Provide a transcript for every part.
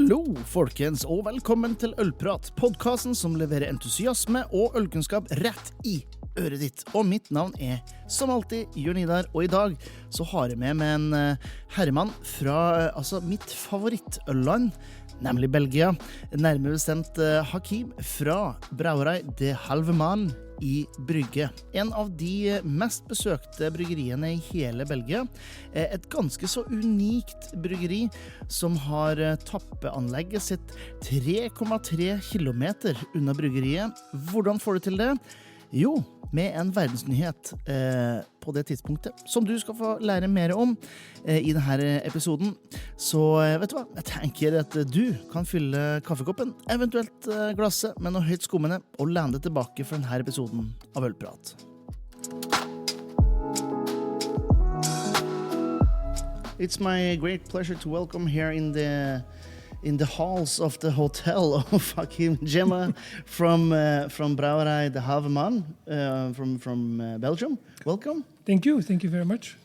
Hallo, folkens, og velkommen til Ølprat, podcasten som leverer entusiasme og ølkunnskap rett i øret ditt. Og mitt navn er, som alltid, Jørn Idar, og i dag så har jeg med meg en herremann fra mitt favorittølland, nemlig Belgia, nærmere bestemt Hakim fra Brouwerij de Halve Maan i Brugge. En av de mest besøkte bryggeriene i hele Belgia. Et ganske så unikt bryggeri som har tappeanlegget sitt 3,3 kilometer unna bryggeriet. Hvordan får du til det? Jo, med en verdensnyhet på det tidspunktet, som du skal få lære mer om i denne episoden. Så vet du hva, jeg tenker at du kan fylle kaffekoppen, eventuelt glasset med noe høyt skummende, og lande tilbake for denne episoden av Ølprat. It's my great pleasure to welcome here in the halls of the hotel of Hakim Djemaa from Brouwerij de Halve Maan from Belgium. Welcome. Thank you very much.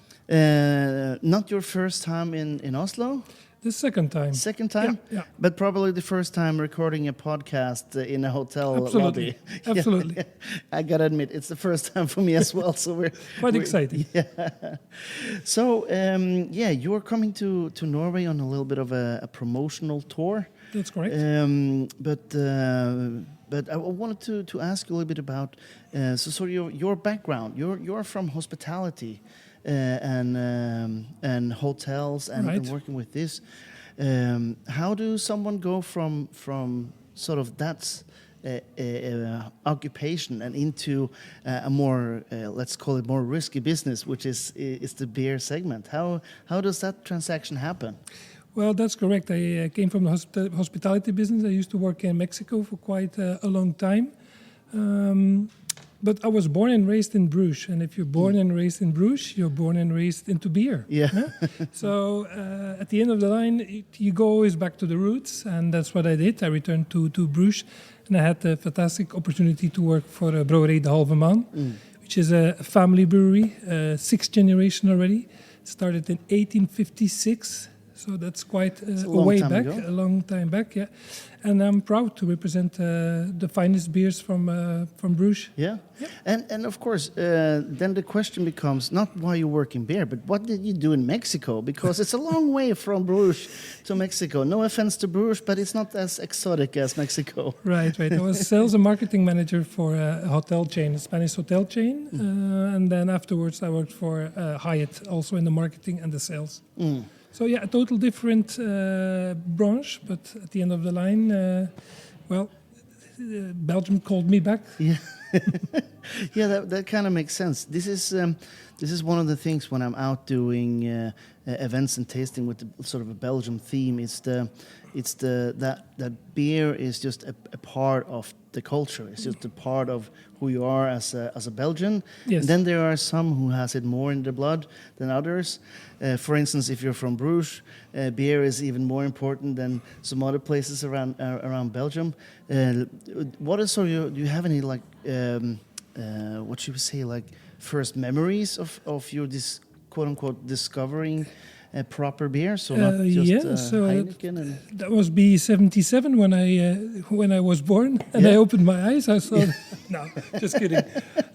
Not your first time in Oslo? The second time. Second time? Yeah. But probably the first time recording a podcast in a hotel lobby. Absolutely. Yeah. I gotta admit, it's the first time for me as well, so we're... Quite exciting. Yeah. So, you're coming to Norway on a little bit of a promotional tour. That's correct. But I wanted to ask you a little bit about your background. You're from hospitality and hotels and, right. and working with this. How do someone go from sort of that occupation and into a more let's call it more risky business, which is the beer segment? How does that transaction happen? Well, that's correct. I came from the hospitality business. I used to work in Mexico for quite a long time. But I was born and raised in Bruges. And if you're born and raised in Bruges, you're born and raised into beer. Yeah. Huh? So at the end of the line, you go always back to the roots. And that's what I did. I returned to Bruges. And I had the fantastic opportunity to work for Brouwerij de Halve Maan, which is a family brewery, sixth generation already. Started in 1856. So that's quite a way back, ago. A long time back, yeah. And I'm proud to represent the finest beers from Bruges. Yeah, and of course, then the question becomes not why you work in beer, but what did you do in Mexico? Because it's a long way from Bruges to Mexico. No offense to Bruges, but it's not as exotic as Mexico. Right. I was sales and marketing manager for a hotel chain, a Spanish hotel chain. And then afterwards I worked for Hyatt, also in the marketing and the sales. So a total different branch, but at the end of the line, Belgium called me back. Yeah, that kind of makes sense. This is one of the things when I'm out doing events and tasting with the, sort of a Belgium theme. That beer is just a part of the culture. It's just a part of who you are as a Belgian. Yes. And then there are some who has it more in their blood than others. For instance, if you're from Bruges, beer is even more important than some other places around Belgium. What is do you have any like what should we say, like first memories of your this quote unquote discovering proper beer, so not just Heineken? And that was B77 when I was born, and I opened my eyes. I saw. No, just kidding.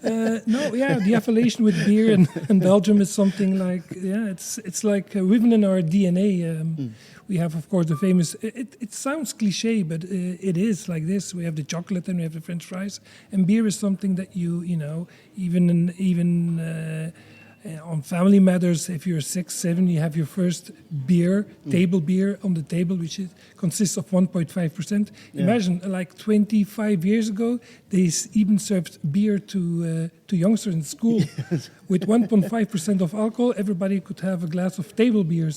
The affiliation with beer in Belgium is something like it's like written in our DNA. We have, of course, the famous. It sounds cliche, but it is like this. We have the chocolate and we have the French fries, and beer is something that you even. On family matters, if you're 6, 7, you have your first beer, table beer on the table, which consists of 1.5%. Yeah. Imagine, like 25 years ago, they even served beer to youngsters in school. Yes. With 1.5% of alcohol, everybody could have a glass of table beer.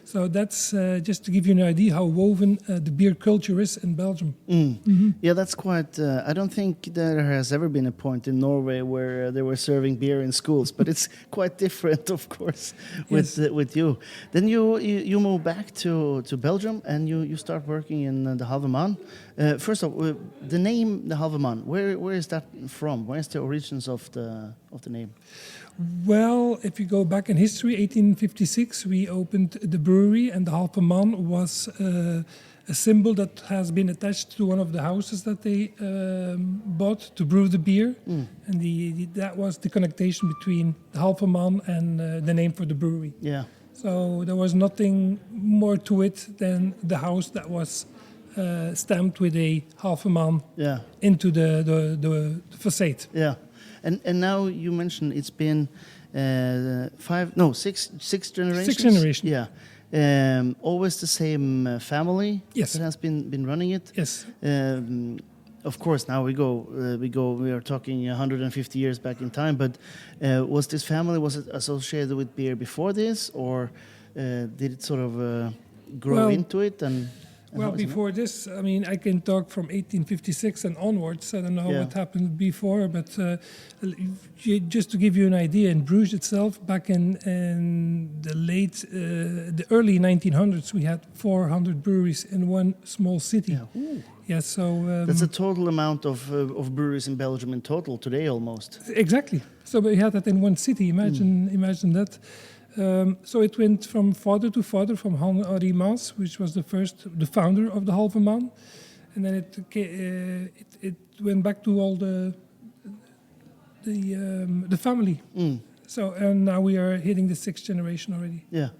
So that's just to give you an idea how woven the beer culture is in Belgium. Mm-hmm. Yeah, that's quite... I don't think there has ever been a point in Norway where they were serving beer in schools, but it's quite different, of course, with you. Then you move back to Belgium and you start working in the Halve Maan. First of all, the name the Halve Maan, where is that from? Where is the origins of the name? Well, if you go back in history, 1856, we opened the brewery, and the Halve Maan was a symbol that has been attached to one of the houses that they bought to brew the beer. And that was the connection between the Halve Maan and the name for the brewery. Yeah. So there was nothing more to it than the house that was stamped with a Halve Maan into the facade. Yeah. And now you mentioned it's been six generations. 6 generations. Yeah. Always the same family Yes. that has been running it. Yes. Of course, now we are talking 150 years back in time, but was this family, was it associated with beer before this, or did it sort of grow into it? Well, before this, I mean, I can talk from 1856 and onwards. I don't know what happened before, but just to give you an idea, in Brugge itself, back in the early 1900s, we had 400 breweries in one small city. Yeah, so that's a total amount of breweries in Belgium in total today, almost. Exactly. So we had that in one city. Imagine that. So it went from father to father, from Henri Maas, which was the founder of the Halve Maan, and then it went back to all the family. So and now we are hitting the 6th generation already. Yeah.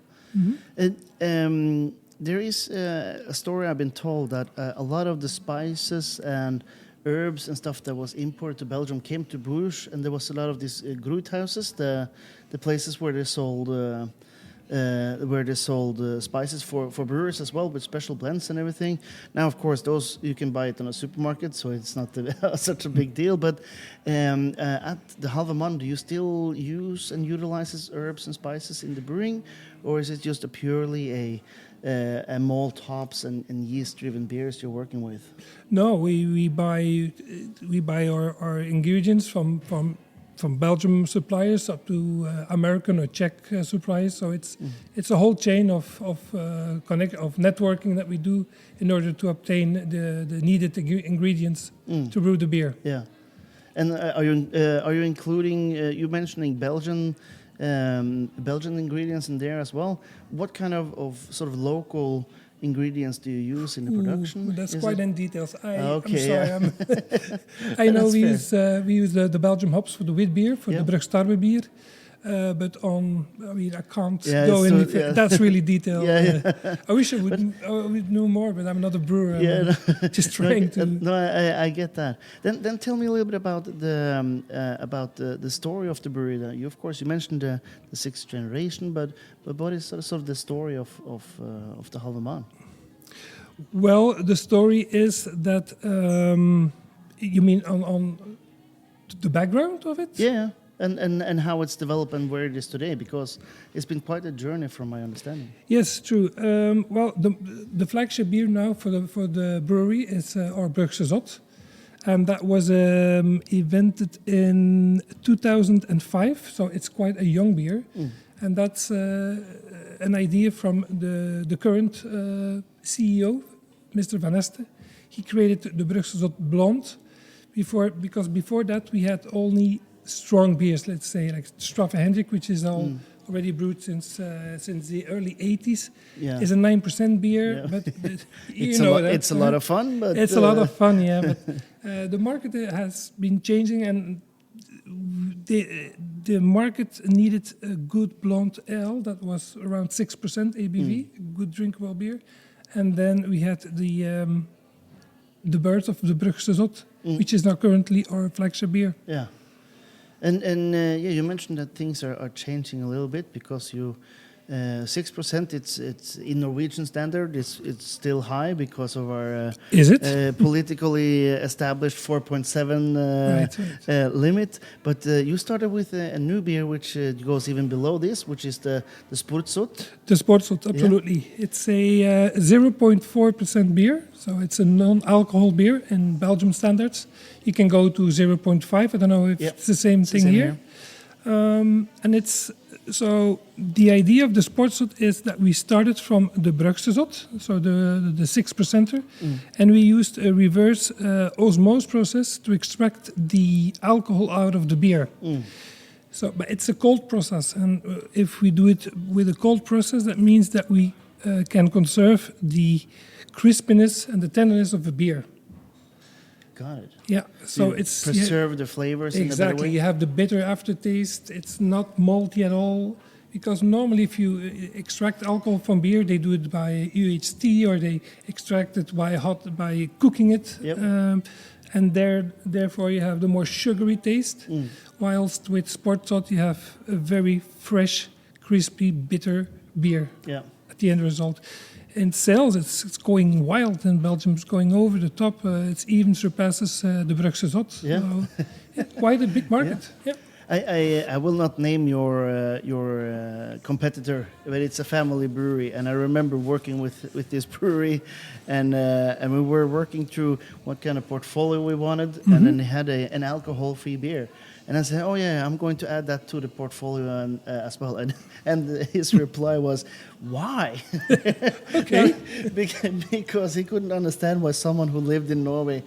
There is a story I've been told that a lot of the spices and herbs and stuff that was imported to Belgium came to Bruges, and there was a lot of these groothuises, the places where they sold spices for brewers as well, with special blends and everything. Now, of course, those you can buy it in a supermarket, so it's not such a big deal. But at the Halve Maan, do you still use and utilize herbs and spices in the brewing, or is it just purely a malt, hops, and yeast-driven beers you're working with? No, we buy our ingredients from Belgium suppliers up to American or Czech suppliers. So it's a whole chain of networking that we do in order to obtain the needed ingredients to brew the beer. Yeah, and are you including? You mentioning Belgian ingredients in there as well. What kind of sort of local ingredients do you use in the production? That's quite in details. I'm sorry. Yeah. I know we use the Belgian hops for the wheat beer, for the Brugge beer. But I can't go in. That's really detailed. I wish I would know more, but I'm not a brewer. Just trying to. No, I get that. Then tell me a little bit about the story of the brewery. You mentioned the 6th generation, but what is sort of the story of the Halve Maan? Well, the story is that you mean on the background of it? Yeah. And how it's developed and where it is today, because it's been quite a journey from my understanding. Yes, true. Well, the flagship beer now for the brewery is our Brugge, and that was invented in 2005. So it's quite a young beer, and that's an idea from the current CEO, Mr. Van Este. He created the Brugge Blonde because before that we had only strong beers, let's say, like Straffe Hendrik, which is already brewed since the early 80s. Is a 9% beer, but it's a lot of fun. But it's a lot of fun, yeah. But the market has been changing, and the market needed a good blonde ale that was around 6% ABV, good drinkable beer, and then we had the birth of the Brugge, which is now currently our flagship beer. Yeah. And you mentioned that things are changing a little bit, because 6%. It's in Norwegian standard. It's still high because of our politically established 4.7 limit. But you started with a new beer which goes even below this, which is the Sportsot. The Sportsot, absolutely. Yeah. It's a 0.4% beer, so it's a non-alcohol beer in Belgium standards. You can go to 0.5. I don't know if it's the same thing here. And it's so the idea of the Sportsot is that we started from the Brugge, so the 6%, and we used a reverse osmosis process to extract the alcohol out of the beer. So, but it's a cold process, and if we do it with a cold process, that means that we can conserve the crispiness and the tenderness of a beer. Got it. Yeah, so You it's preserve the flavors in a better exactly. way. You have the bitter aftertaste. It's not malty at all. Because normally, if you extract alcohol from beer, they do it by UHT or they extract it by cooking it, Yep. and therefore you have the more sugary taste. Whilst with Sportzot you have a very fresh, crispy, bitter beer. Yeah. At the end result. In sales, it's going wild, and Belgium's going over the top. It even surpasses the Brugse Zot. Yeah. So, quite a big market. Yeah. I will not name your competitor, but it's a family brewery, and I remember working with this brewery, and we were working through what kind of portfolio we wanted, and then they had an alcohol-free beer, and I said, oh yeah, I'm going to add that to the portfolio and, as well, and his reply was, why? Okay. Because he couldn't understand why someone who lived in Norway,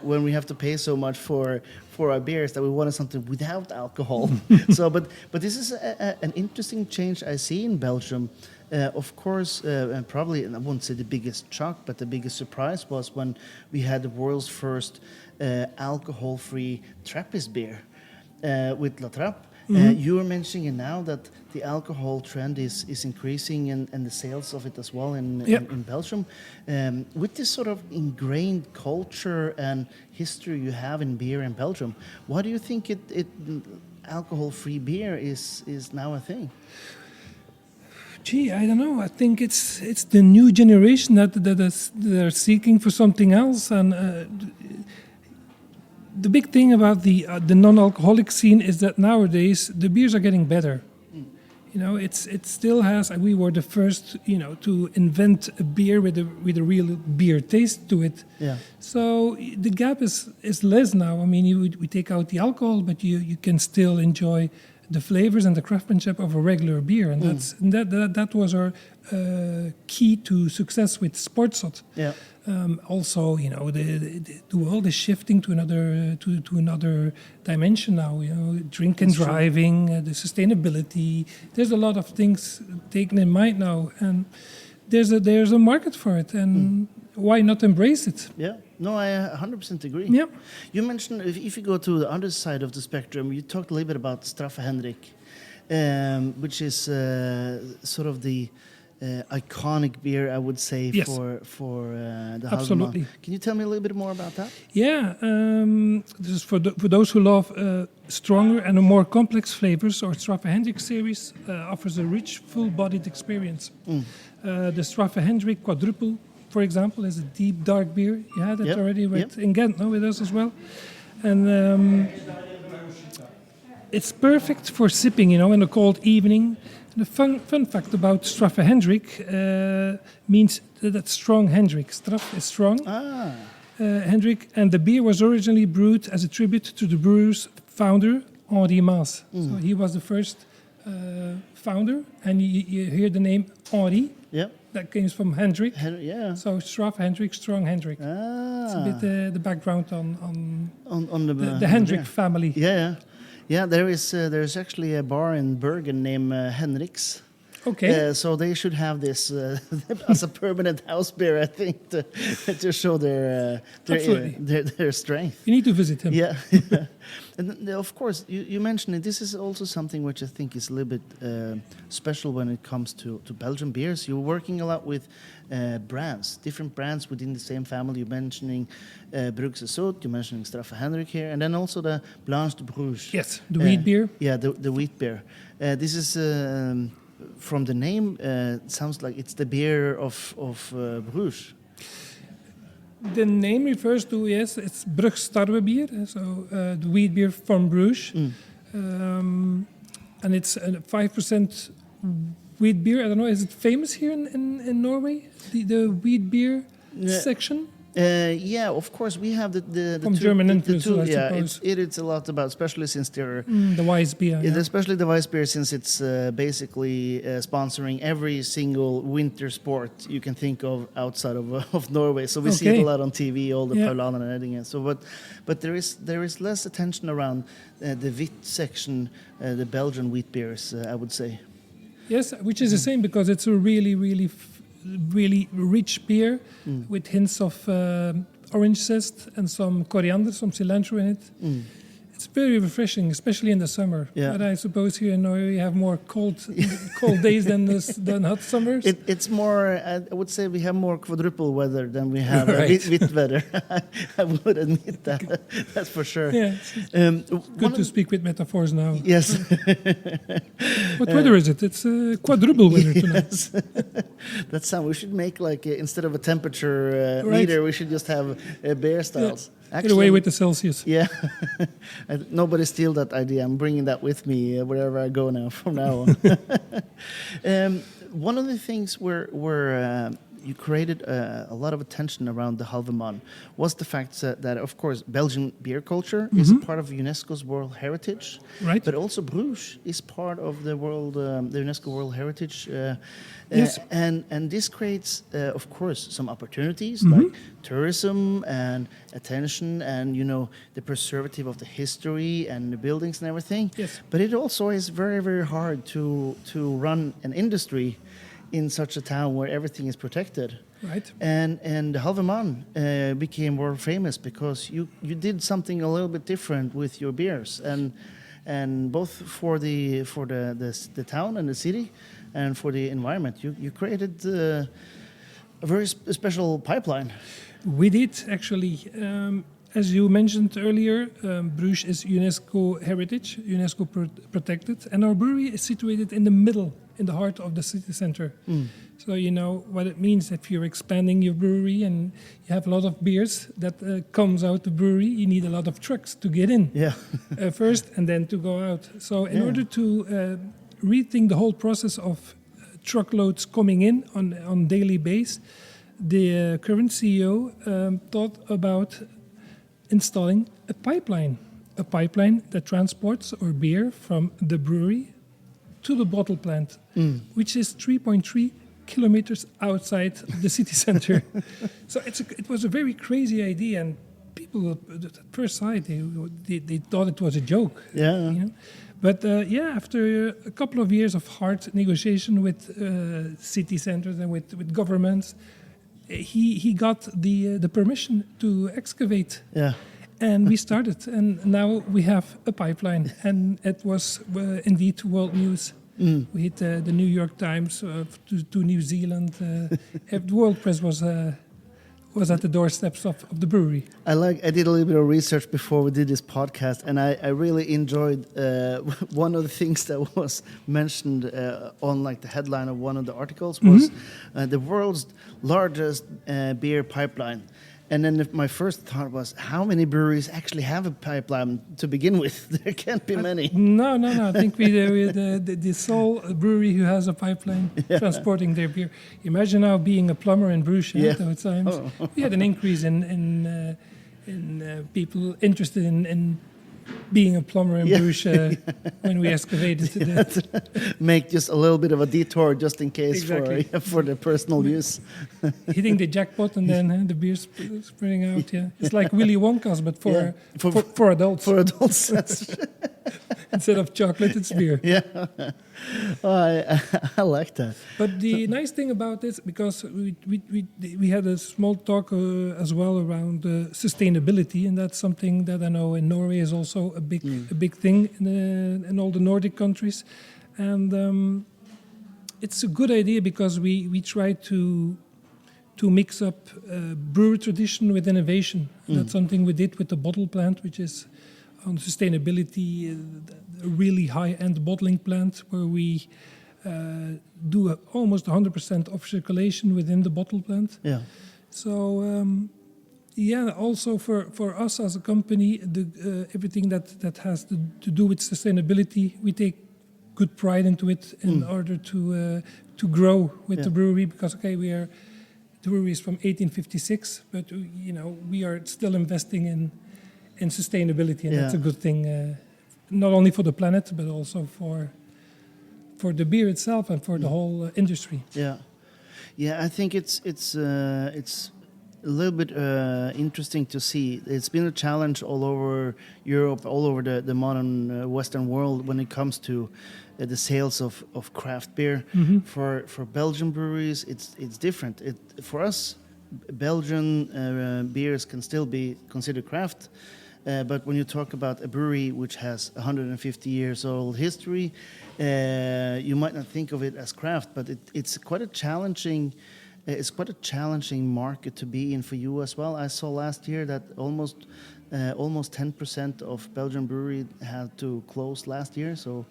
when we have to pay so much for our beers, that we wanted something without alcohol. So, but this is an interesting change I see in Belgium. Of course, and probably, and I won't say the biggest shock, but the biggest surprise was when we had the world's first alcohol-free Trappist beer with La Trappe. You were mentioning it now that the alcohol trend is increasing and the sales of it as well in Belgium. With this sort of ingrained culture and history you have in beer in Belgium, why do you think alcohol-free beer is now a thing? Gee, I don't know. I think it's the new generation that they're seeking for something else, and the big thing about the non-alcoholic scene is that nowadays the beers are getting better. You know, it still has. We were the first, to invent a beer with a real beer taste to it. Yeah. So the gap is less now. I mean, we take out the alcohol, but you can still enjoy the flavors and the craftsmanship of a regular beer, and that was our key to success with Sportzot. Yeah. Also, the world is shifting to another dimension now. Drink and driving, the sustainability. There's a lot of things taken in mind now, and there's a market for it, and why not embrace it? Yeah. No, I 100% agree. Yeah. You mentioned if you go to the other side of the spectrum, you talked a little bit about Straffe Hendrik, which is sort of the iconic beer, I would say, Yes. for the Halve Absolutely. Maan. Can you tell me a little bit more about that? Yeah, this is for those who love stronger and more complex flavors. Our Straffe Hendrik series offers a rich, full-bodied experience. The Straffe Hendrik Quadruple, for example, is a deep, dark beer. You had it already in Ghent, with us as well. And it's perfect for sipping, in a cold evening. And the fun fact about Straffe Hendrik means that strong Hendrik. Straf is strong. Hendrik, and the beer was originally brewed as a tribute to the brewer's founder, Henri Maas. So he was the first founder, and you hear the name Henri. Yeah. That comes from Hendrik. Yeah. So Straffe Hendrik, strong Hendrik. It's a bit the background on the Hendrik family. Yeah. Yeah, there's actually a bar in Bergen named Henrik's. Okay. So they should have this as a permanent house beer, I think, to show their strength. You need to visit him. Yeah. And of course, you mentioned it. This is also something which I think is a little bit special when it comes to Belgian beers. You're working a lot with brands, different brands within the same family. You're mentioning Brugse Zot, you're mentioning Straffe Hendrik here, and then also the Blanche de Bruges. Yes, the wheat beer. Yeah, the wheat beer. This is... from the name, sounds like it's the beer of Bruges. The name refers to, it's Brugse tarwebier, so the wheat beer from Bruges. And it's a 5% wheat beer. I don't know, is it famous here in Norway, the wheat beer section? Yeah, of course, we have the From two, German the influence, two, I yeah, suppose. it's a lot about, especially since they're... The Weiss beer. Yeah. Especially the Weiss beer, since it's basically sponsoring every single winter sport you can think of outside of Norway. So we see it a lot on TV, all the Paulaner and everything. So, but there is less attention around the wheat section, the Belgian wheat beers, I would say. Yes, which is the same because it's a really, really really rich beer with hints of orange zest and some coriander, some cilantro in it. It's very refreshing, especially in the summer. Yeah. But I suppose here in Norway you have more cold days than hot summers. It's more, I would say we have more quadruple weather than we have Right. with weather. I would admit that. That's for sure. Yeah, good to speak with metaphors now. Yes. What weather is it? It's quadruple weather tonight. Yes. That sound. We should make like instead of a temperature Right. meter, we should just have beer styles. Get away with the Celsius. Yeah. Nobody steal that idea. I'm bringing that with me wherever I go now from now on. One of the things where you created a lot of attention around the Halve Maan was the fact that, of course, Belgian beer culture is a part of UNESCO's World Heritage. Right. But also Bruges is part of the the UNESCO World Heritage. Yes. And this creates, of course, some opportunities like tourism and attention and, the preservative of the history and the buildings and everything. Yes. But it also is very, very hard to run an industry in such a town where everything is protected. Right. And the Halve Maan became world famous because you did something a little bit different with your beers, and both for the town and the city, and for the environment, you created a very special pipeline. We did actually. As you mentioned earlier, Bruges is UNESCO heritage, UNESCO protected, and our brewery is situated in the middle, in the heart of the city center. So you know what it means if you're expanding your brewery and you have a lot of beers that comes out the brewery. You need a lot of trucks to get in first, and then to go out. So in order to rethink the whole process of truckloads coming in on daily basis, the current CEO thought about installing a pipeline that transports our beer from the brewery to the bottle plant, which is 3.3 kilometers outside the city center. So it was a very crazy idea, and people at first sight they thought it was a joke. Yeah. But after a couple of years of hard negotiation with city centers and with governments, he got the permission to excavate. Yeah. And we started, and now we have a pipeline, and it was indeed world news. We hit the New York Times to New Zealand. The world press was at the doorsteps of the brewery. I did a little bit of research before we did this podcast, and I really enjoyed one of the things that was mentioned on like the headline of one of the articles was the world's largest beer pipeline. And then my first thought was, how many breweries actually have a pipeline to begin with? There can't be many. No. I think we're the sole brewery who has a pipeline transporting their beer. Imagine now being a plumber in Bruges at those times. We had an increase in people interested in being a plumber in Bruges when we excavated that. Make just a little bit of a detour just in case for the personal use. Hitting the jackpot and then the beer spreading out. Yeah, it's like Willy Wonka's, but for adults. For adults, instead of chocolate, it's beer. Yeah, I like that. But the nice thing about this, because we had a small talk as well around sustainability, and that's something that I know in Norway is also a big thing in all the Nordic countries, and it's a good idea because we try to mix up brewer tradition with innovation. That's something we did with the bottle plant, which is on sustainability, a really high-end bottling plant where we do almost 100% of circulation within the bottle plant. Yeah. So also for us as a company, everything that has to do with sustainability, we take good pride into it in order to grow with the brewery, because the brewery is from 1856, but we are still investing in sustainability, and that's a good thing, not only for the planet but also for the beer itself and for the whole industry. I think it's a little bit interesting to see. It's been a challenge all over Europe, all over the modern Western world when it comes to the sales of craft beer. For Belgian breweries, it's different. For us, Belgian beers can still be considered craft. But when you talk about a brewery which has 150 years old history, you might not think of it as craft, but it's quite a challenging. It's quite a challenging market to be in for you as well. I saw last year that almost 10% of Belgian breweries had to close last year. So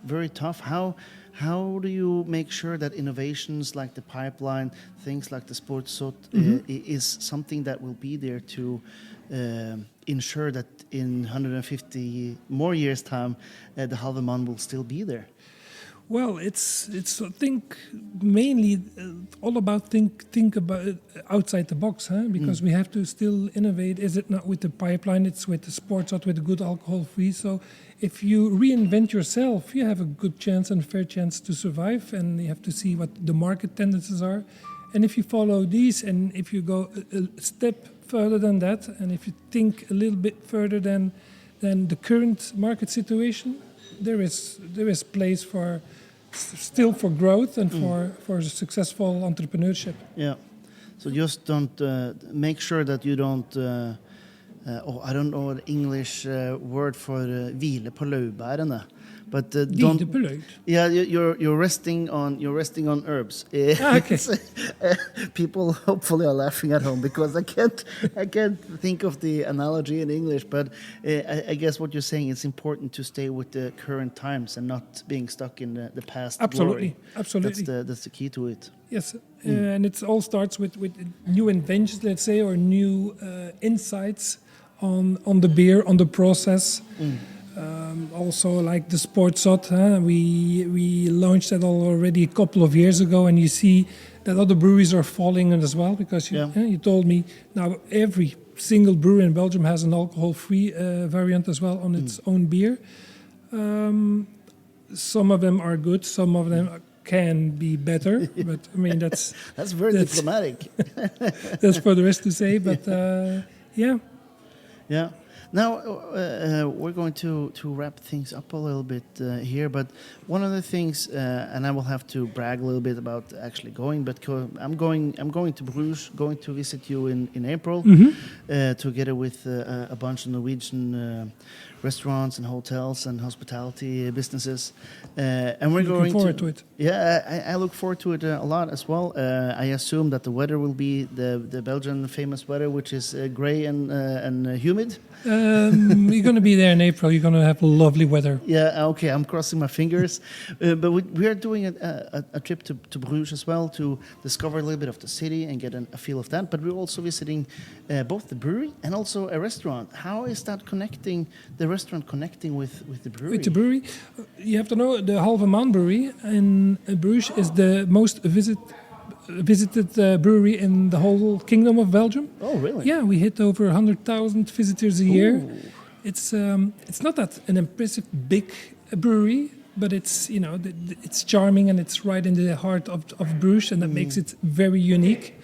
very tough. How do you make sure that innovations like the pipeline, things like the sportsot, is something that will be there to ensure that in 150 more years' time, the Halve Maan will still be there? Well, it's I think mainly all about think about outside the box, huh? Because we have to still innovate. Is it not with the pipeline? It's with the sports out with the good alcohol free. So if you reinvent yourself, you have a good chance and fair chance to survive. And you have to see what the market tendencies are. And if you follow these, and if you go a step further than that, and if you think a little bit further than the current market situation, there is place for still for growth and for successful entrepreneurship. Yeah. So just don't make sure that you don't. I don't know the English word for hvile på laurbærene. But don't. Yeah, you're resting on herbs. Okay. People hopefully are laughing at home because I can't think of the analogy in English. But I guess what you're saying, it's important to stay with the current times and not being stuck in the past. Absolutely, glory. absolutely. That's the key to it. Yes, and it all starts with new inventions, let's say, or new insights on the beer, on the process. Also, like the sportsot, we launched that already a couple of years ago, and you see that other breweries are following it as well. Because you told me now every single brewery in Belgium has an alcohol-free variant as well on its own beer. Some of them are good, some of them can be better, but I mean that's very diplomatic. That's for the rest to say, but yeah. Yeah. Now we're going to wrap things up a little bit here, but one of the things, and I will have to brag a little bit about actually going, but I'm going to Brugge, going to visit you in April, together with a bunch of Norwegian restaurants and hotels and hospitality businesses, and we're looking forward to it. Yeah, I look forward to it a lot as well. I assume that the weather will be the Belgian famous weather, which is grey and humid. You're going to be there in April. You're going to have lovely weather. Yeah, okay. I'm crossing my fingers. But we are doing a trip to Bruges as well to discover a little bit of the city and get a feel of that. But we're also visiting both the brewery and also a restaurant. How is that connecting, the restaurant connecting with the brewery? With the brewery? You have to know the Halve Maan brewery in Bruges is the most visited brewery in the whole kingdom of Belgium. Oh, really? Yeah, we hit over 100,000 visitors a year. It's not that an impressive big brewery, but it's it's charming and it's right in the heart of Bruges, and that makes it very unique.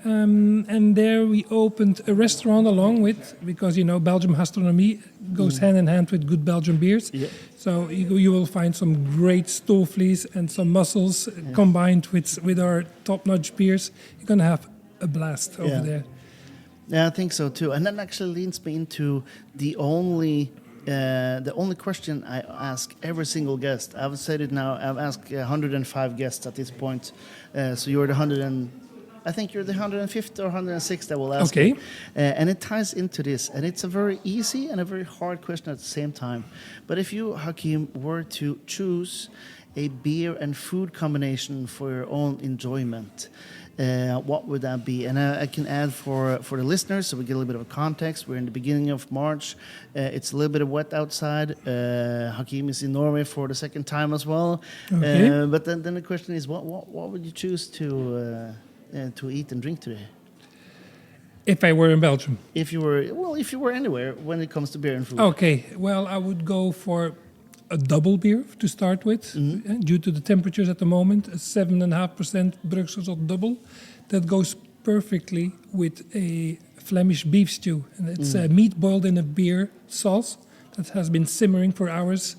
And there we opened a restaurant along with, because Belgium gastronomie goes hand in hand with good Belgian beers. Yeah. So you will find some great stoofvlees and some mussels combined with our top-notch beers. You're going to have a blast over there. Yeah, I think so too. And that actually leads me into the only question I ask every single guest. I've said it now. I've asked 105 guests at this point. So you're the I think you're the 105th or 106th that will ask. Okay. And it ties into this. And it's a very easy and a very hard question at the same time. But if you, Hakim, were to choose a beer and food combination for your own enjoyment, what would that be? And I can add for the listeners, so we get a little bit of a context. We're in the beginning of March. It's a little bit of wet outside. Hakim is in Norway for the second time as well. Okay. But then the question is, what would you choose to eat and drink today? If I were in Belgium? If you were anywhere when it comes to beer and food. Okay, well, I would go for a double beer to start with, due to the temperatures at the moment, a 7.5% Bruxelles double. That goes perfectly with a Flemish beef stew. And it's meat boiled in a beer sauce that has been simmering for hours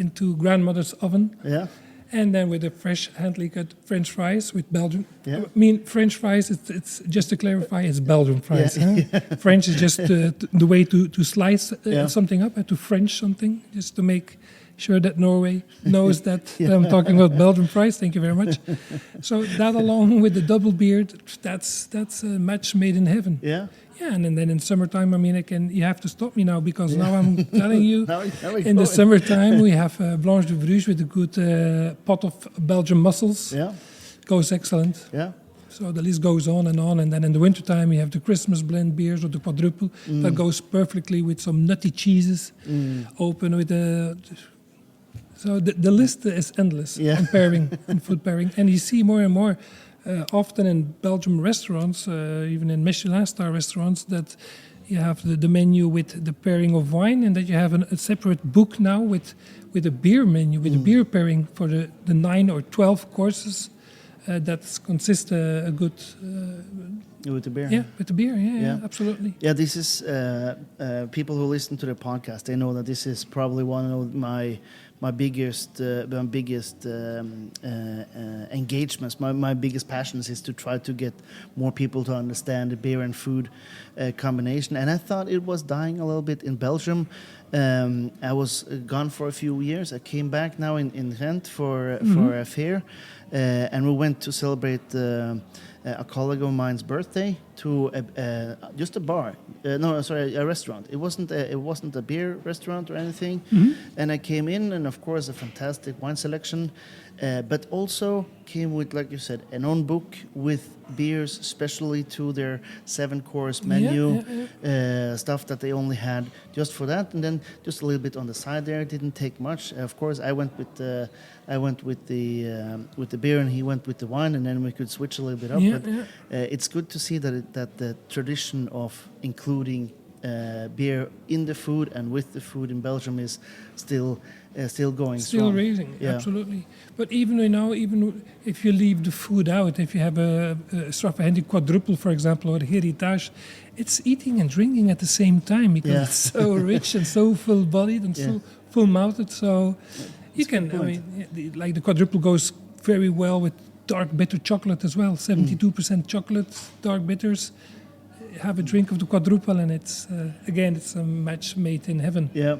into grandmother's oven. Yeah. And then with the fresh, handily cut French fries with Belgian. Yeah. I mean, French fries, it's just to clarify, it's Belgian fries. Yeah. Huh? French is just the way to slice Yeah. something up, and to French something, just to make sure that Norway knows that I'm talking about Belgian fries. Thank you very much. So that along with the double beard, that's a match made in heaven. Yeah. Yeah, and then in summertime, I mean, you have to stop me now, because now I'm telling you, Now we in go. the summertime we have Blanche de Bruges with a good pot of Belgian mussels. Yeah. Goes excellent. Yeah. So the list goes on, and then in the wintertime we have the Christmas blend beers or the quadruple that goes perfectly with some nutty cheeses, open with a... So the list is endless on pairing and food pairing, and you see more and more often in Belgian restaurants, even in Michelin star restaurants, that you have the menu with the pairing of wine, and that you have a separate book now with a beer menu, with a beer pairing for the 9 or 12 courses that consist a good... with the beer. Yeah, with the beer, yeah, absolutely. Yeah, this is people who listen to the podcast. They know that this is probably one of my biggest engagements. My biggest passions is to try to get more people to understand the beer and food combination. And I thought it was dying a little bit in Belgium. I was gone for a few years. I came back now in Ghent for a fair, and we went to celebrate a colleague of mine's birthday to just a bar. A restaurant. It wasn't a beer restaurant or anything. And I came in, and of course a fantastic wine selection, but also came with, like you said, an own book with beers, especially to their 7-course menu, stuff that they only had just for that, and then just a little bit on the side there. It didn't take much. Of course, I went with the beer, and he went with the wine, and then we could switch a little bit up. It's good to see that the tradition of including beer in the food and with the food in Belgium is still going still strong. raising, absolutely. But even if you leave the food out, if you have a strafferhandy quadruple, for example, or a heritage, it's eating and drinking at the same time, because it's so rich and so full-bodied and so full-mouthed. So you can, like the quadruple goes very well with dark bitter chocolate as well. 72% chocolate, dark bitters. Have a drink of the quadruple, and it's it's a match made in heaven. Yeah.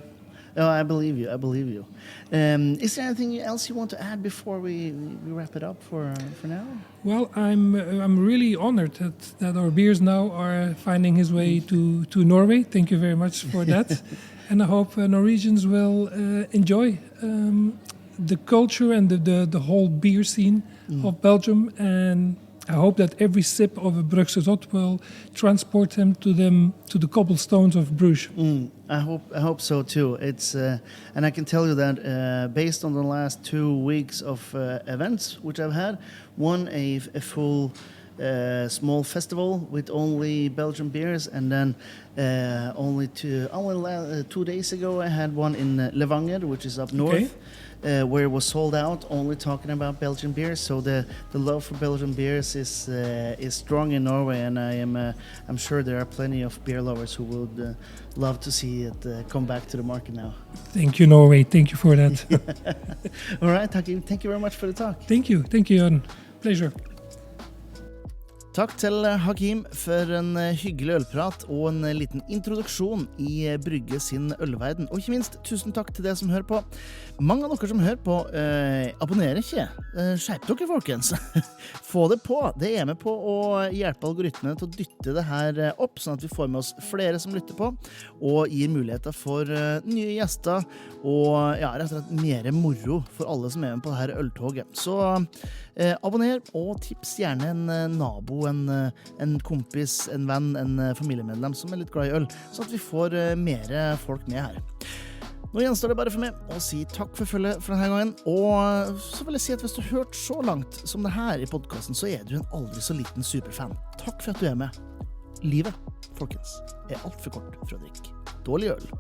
Oh, I believe you. Is there anything else you want to add before we wrap it up for now? Well, I'm really honored that our beers now are finding his way to Norway. Thank you very much for that. And I hope Norwegians will enjoy the culture and the whole beer scene of Belgium. And I hope that every sip of a Brugse Zot will transport them to the cobblestones of Bruges. I hope so too. It's and I can tell you that based on the last 2 weeks of events which I've had, one a full small festival with only Belgian beers, and then only 2 days ago I had one in Levanger, which is up north. Where it was sold out, only talking about Belgian beers. So the love for Belgian beers is strong in Norway, and I'm sure there are plenty of beer lovers who would love to see it come back to the market now. Thank you, Norway. Thank you for that. All right, Hakim. Thank you very much for the talk. Thank you, Jørn. Pleasure. Takk til Hakim for en hyggelig ølprat og en liten introduksjon i Brugge sin ølverden. Og ikke minst, tusen takk til dere som hører på. Mange av dere som hører på, abonnerer ikke. Skjerp dere, folkens. Få det på. Det er med på å hjelpe algoritmene til å dytte det her opp, sånn at vi får med oss flere som lytter på, og gir muligheter for nye gjester, og rett og slett mer moro for alle som er med på det her øltoget. Så abonner, og tips gjerne en nabo, en kompis, en venn, en familiemedlem som er litt glad i øl, sånn at vi får mer folk med her. Nå gjenstår det bare for meg å si takk for følget for denne gangen, og så vil jeg si at hvis du har hørt så langt som det her i podcasten, så er du en aldri så liten superfan. Takk for at du er med. Livet, folkens, er alt for kort for å drikke dårlig øl.